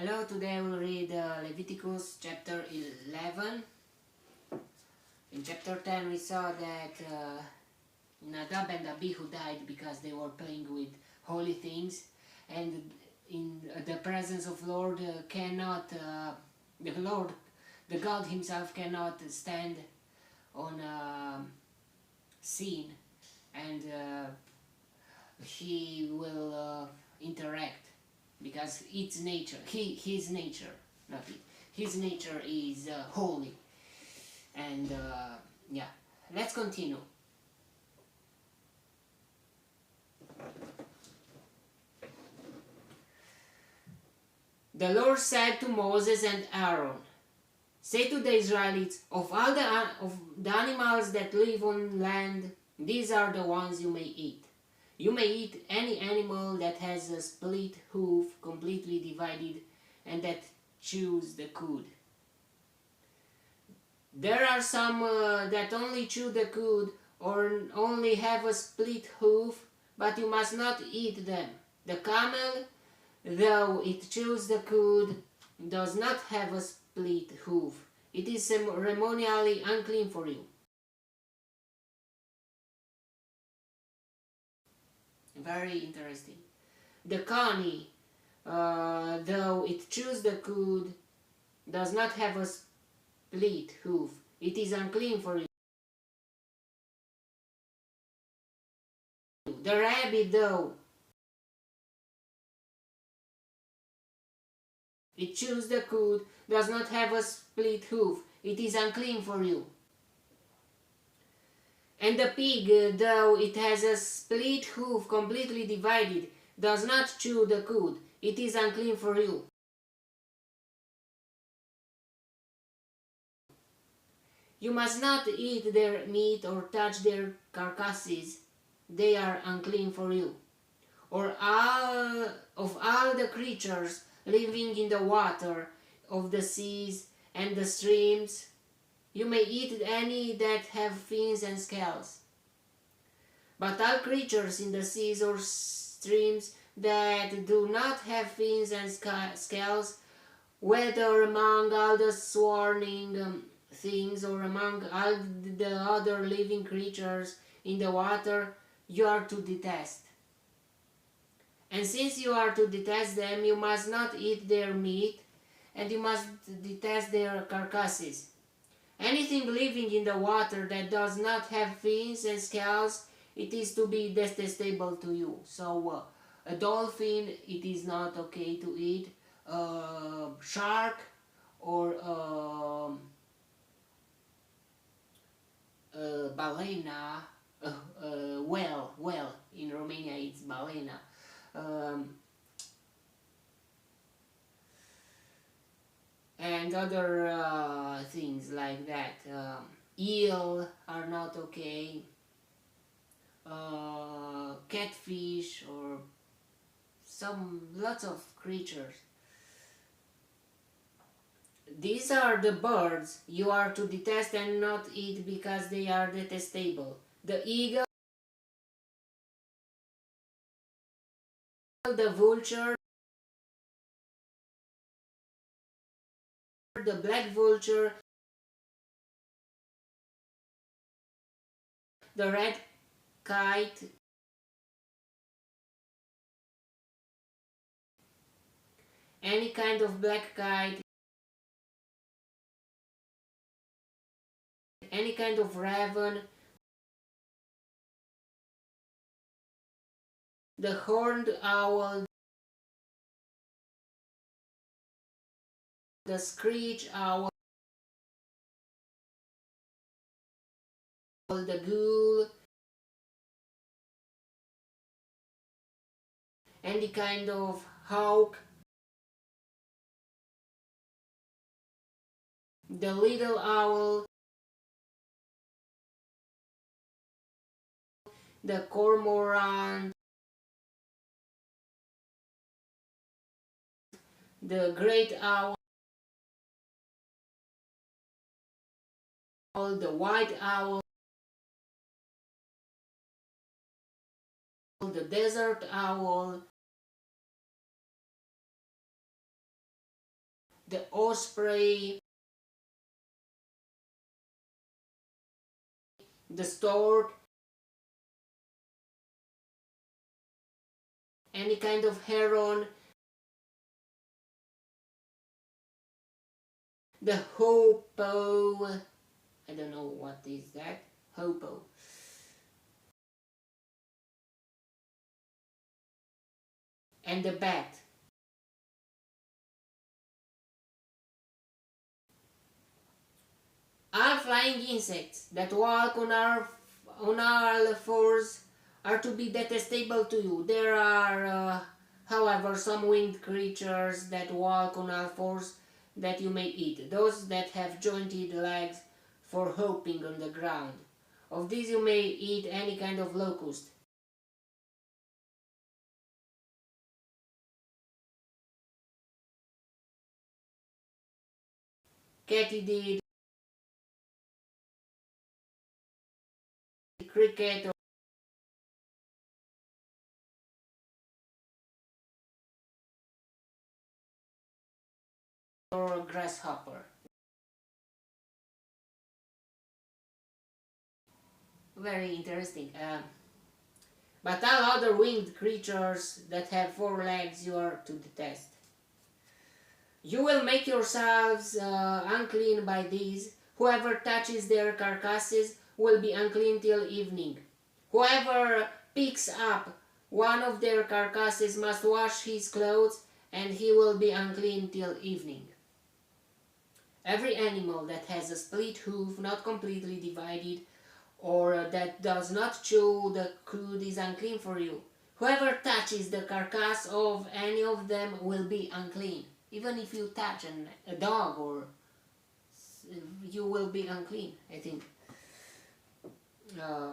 Hello, today we'll read Leviticus chapter 11. In chapter 10 we saw that Nadab and Abihu died because they were playing with holy things, and in the presence of Lord the God himself cannot stand on sin, and he will interact because its nature, his nature, not it, his nature is holy. And yeah, let's continue. The Lord said to Moses and Aaron, "Say to the Israelites, of all the animals that live on land, these are the ones you may eat. You may eat any animal that has a split hoof completely divided and that chews the cud. There are some that only chew the cud or only have a split hoof, but you must not eat them. The camel, though it chews the cud, does not have a split hoof. It is ceremonially unclean for you." Very interesting. The coney, though it chews the cud, does not have a split hoof. It is unclean for you. The rabbit, though it chews the cud, does not have a split hoof. It is unclean for you. And the pig, though it has a split hoof completely divided, does not chew the cud. It is unclean for you. You must not eat their meat or touch their carcasses. They are unclean for you. Or of all the creatures living in the water of the seas and the streams, you may eat any that have fins and scales. But all creatures in the seas or streams that do not have fins and scales, whether among all the swarming things or among all the other living creatures in the water, you are to detest. And since you are to detest them, you must not eat their meat, and you must detest their carcasses. Anything living in the water that does not have fins and scales, it is to be detestable to you. So a dolphin, it is not okay to eat. A shark or a balena, whale, in Romania it's balena. And other things like that. Eel are not okay. Catfish or lots of creatures. These are the birds you are to detest and not eat because they are detestable. The eagle, the vulture, the black vulture, the red kite, any kind of black kite, any kind of raven, the horned owl, the screech owl, the ghoul, any kind of hawk, the little owl, the cormorant, the great owl, the white owl, the desert owl, the osprey, the stork, any kind of heron, the hoopoe, I don't know what is that, hoopoe, and the bat. All flying insects that walk on all fours are to be detestable to you. There are, however, some winged creatures that walk on all fours that you may eat. Those that have jointed legs for hopping on the ground. Of these you may eat any kind of locust. Katydid, cricket, or grasshopper. Very interesting. But all other winged creatures that have four legs you are to detest. You will make yourselves unclean by these. Whoever touches their carcasses will be unclean till evening. Whoever picks up one of their carcasses must wash his clothes, and he will be unclean till evening. Every animal that has a split hoof not completely divided, or that does not chew the cud is unclean for you. Whoever touches the carcass of any of them will be unclean. Even if you touch a dog, or you will be unclean, I think,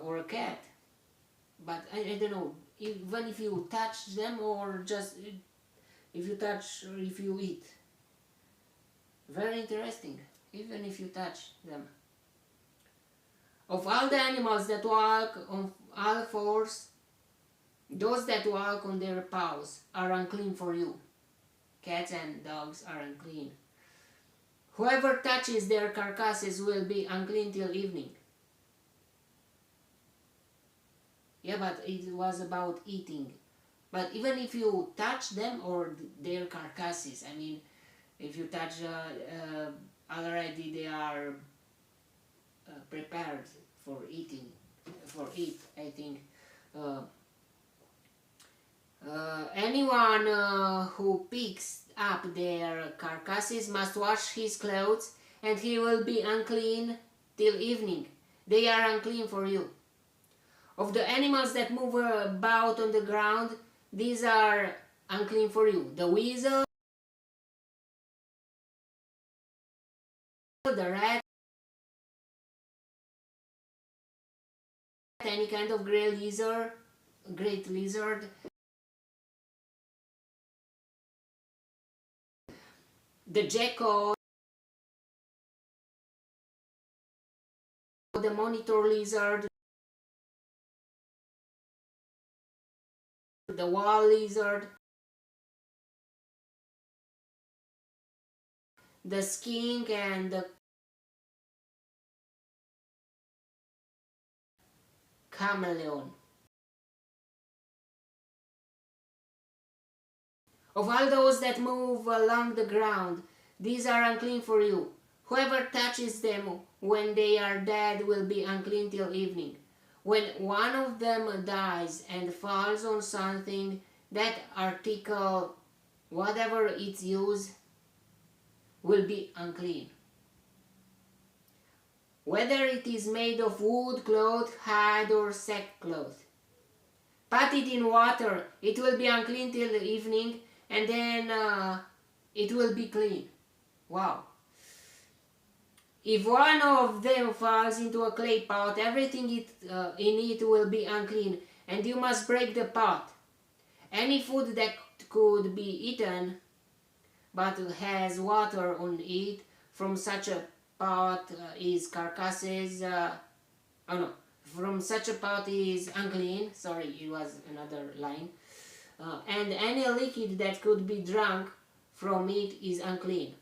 or a cat. But I don't know, even if you touch them, or just if you touch or if you eat. Very interesting, even if you touch them. Of all the animals that walk on all fours, those that walk on their paws are unclean for you. Cats and dogs are unclean. Whoever touches their carcasses will be unclean till evening. Yeah, but it was about eating. But even if you touch them or their carcasses, I mean, if you touch already, they are prepared for eating, I think. Anyone who picks up their carcasses must wash his clothes, and he will be unclean till evening. They are unclean for you. Of the animals that move about on the ground, these are unclean for you. The weasel, the rat, any kind of great lizard, the jackal, the monitor lizard, the wall lizard, the skink, and the chameleon. Of all those that move along the ground, these are unclean for you. Whoever touches them when they are dead will be unclean till evening. When one of them dies and falls on something, that article, whatever its use, will be unclean. Whether it is made of wood, cloth, hide, or sackcloth. Pat it in water, it will be unclean till the evening, and then it will be clean. Wow. If one of them falls into a clay pot, everything in it will be unclean, and you must break the pot. Any food that could be eaten but has water on it from such a pot is carcasses. From such a pot is unclean. Sorry, it was another line. And any liquid that could be drunk from it is unclean.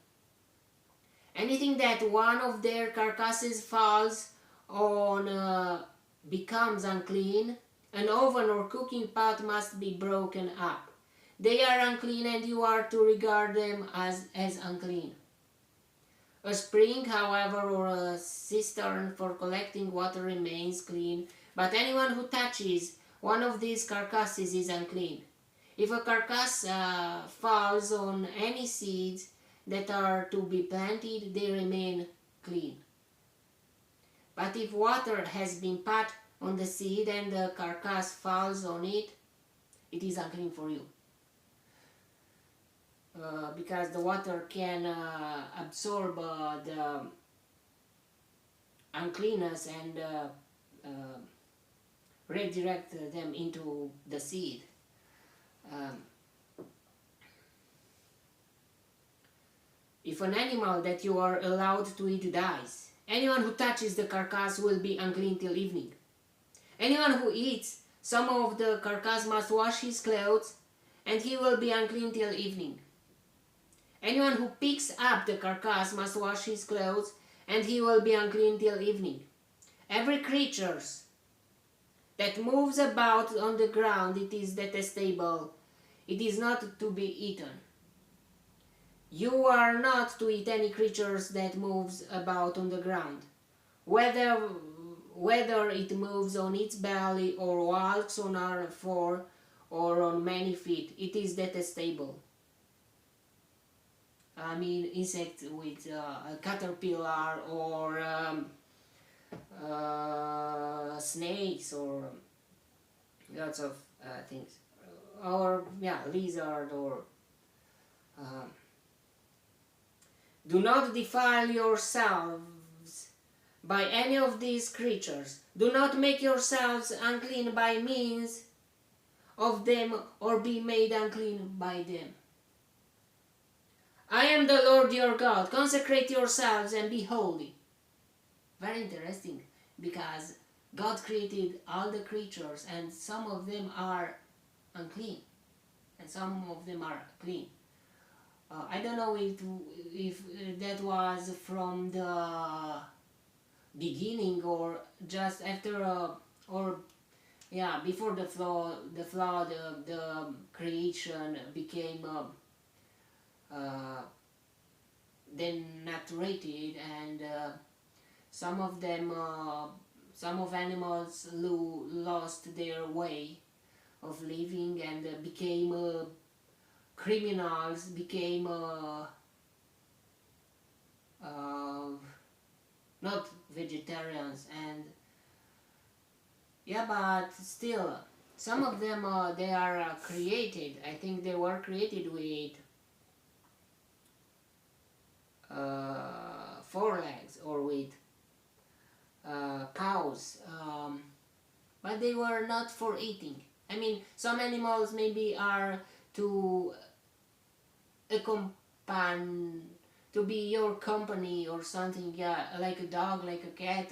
Anything that one of their carcasses falls on becomes unclean. An oven or cooking pot must be broken up. They are unclean, and you are to regard them as unclean. A spring, however, or a cistern for collecting water remains clean, but anyone who touches one of these carcasses is unclean. If a carcass falls on any seeds that are to be planted, they remain clean. But if water has been poured on the seed and the carcass falls on it, it is unclean for you. Because the water can absorb the uncleanness and redirect them into the seed. If an animal that you are allowed to eat dies, anyone who touches the carcass will be unclean till evening. Anyone who eats some of the carcass must wash his clothes, and he will be unclean till evening. Anyone who picks up the carcass must wash his clothes, and he will be unclean till evening. Every creature that moves about on the ground, it is detestable. It is not to be eaten. You are not to eat any creatures that moves about on the ground, whether it moves on its belly or walks on all four or on many feet. It is detestable. I mean, insects with a caterpillar or snakes or lots of things, or lizard or. Do not defile yourselves by any of these creatures. Do not make yourselves unclean by means of them, or be made unclean by them. I am the Lord your God. Consecrate yourselves and be holy. Very interesting, because God created all the creatures, and some of them are unclean and some of them are clean. I don't know if that was from the beginning or just after before the flood the creation became denaturated, and some of animals lost their way of living and became criminals, became not vegetarians, and but still some of them they are created. I think they were created with 4 legs or with cows, but they were not for eating. I mean, some animals maybe are to to be your company or something, like a dog, like a cat,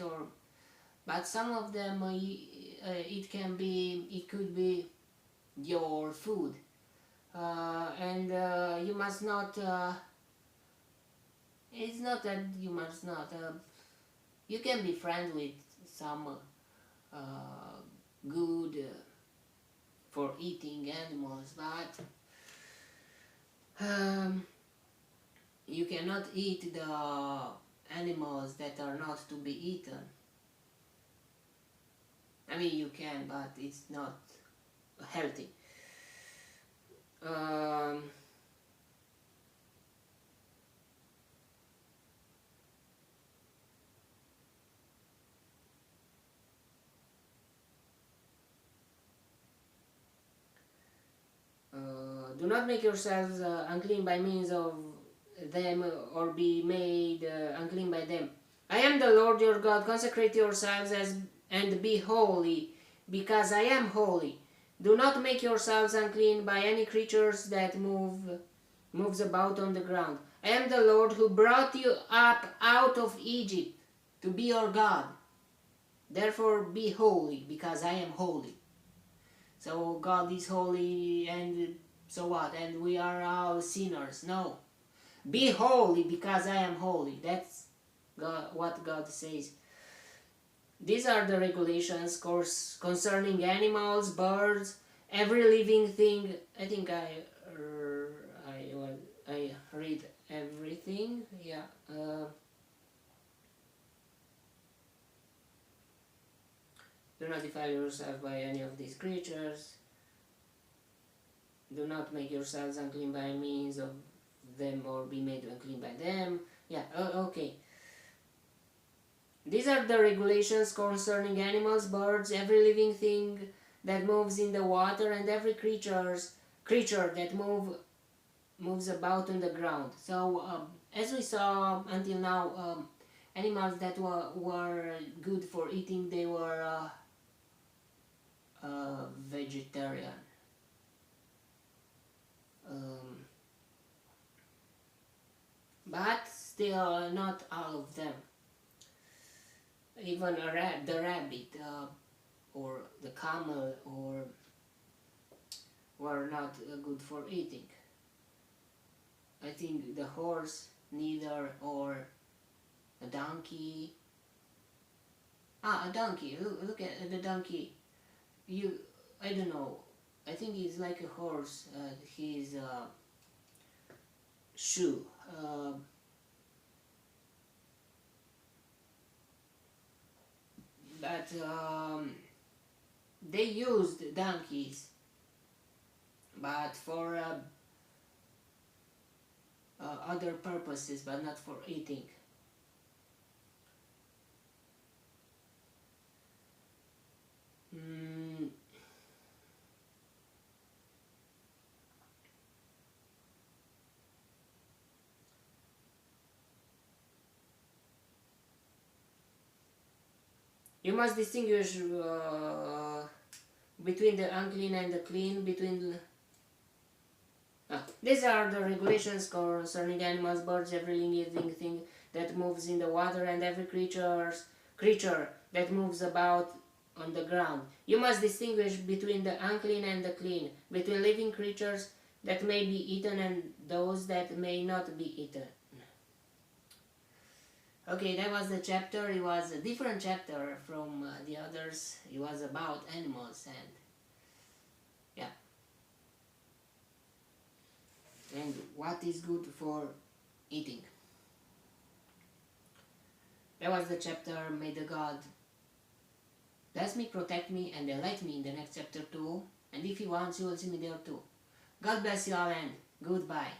but some of them it could be your food, and you must not. It's not that you must not. You can be friends with some good for eating animals, but you cannot eat the animals that are not to be eaten. I mean, you can, but it's not healthy. Do not make yourselves unclean by means of them, or be made unclean by them. I am the Lord your God. Consecrate yourselves and be holy, because I am holy. Do not make yourselves unclean by any creatures that moves about on the ground. I am the Lord who brought you up out of Egypt to be your God. Therefore be holy, because I am holy. So God is holy, and so what? And we are all sinners? No. Be holy because I am holy. That's what God says. These are the regulations concerning animals, birds, every living thing. I think I read everything. Yeah. Do not defile yourself by any of these creatures. Do not make yourselves unclean by means of them or be made unclean by them. Yeah, okay. These are the regulations concerning animals, birds, every living thing that moves in the water, and every creature that moves about on the ground. So, as we saw until now, animals that were good for eating, they were vegetarian. But still not all of them. Even the rabbit or the camel were not good for eating. I think the horse neither, or a donkey. A donkey. Look at the donkey. I don't know. I think he's like a horse. His shoe. But they used donkeys, but for other purposes, but not for eating. You must distinguish between the unclean and the clean, these are the regulations concerning animals, birds, every living thing that moves in the water, and every creature that moves about on the ground. You must distinguish between the unclean and the clean, between living creatures that may be eaten and those that may not be eaten. Okay, that was the chapter. It was a different chapter from the others. It was about animals and what is good for eating. That was the chapter. May the God bless me, protect me, and delight me in the next chapter too. And if He wants, you will see me there too. God bless you all and goodbye.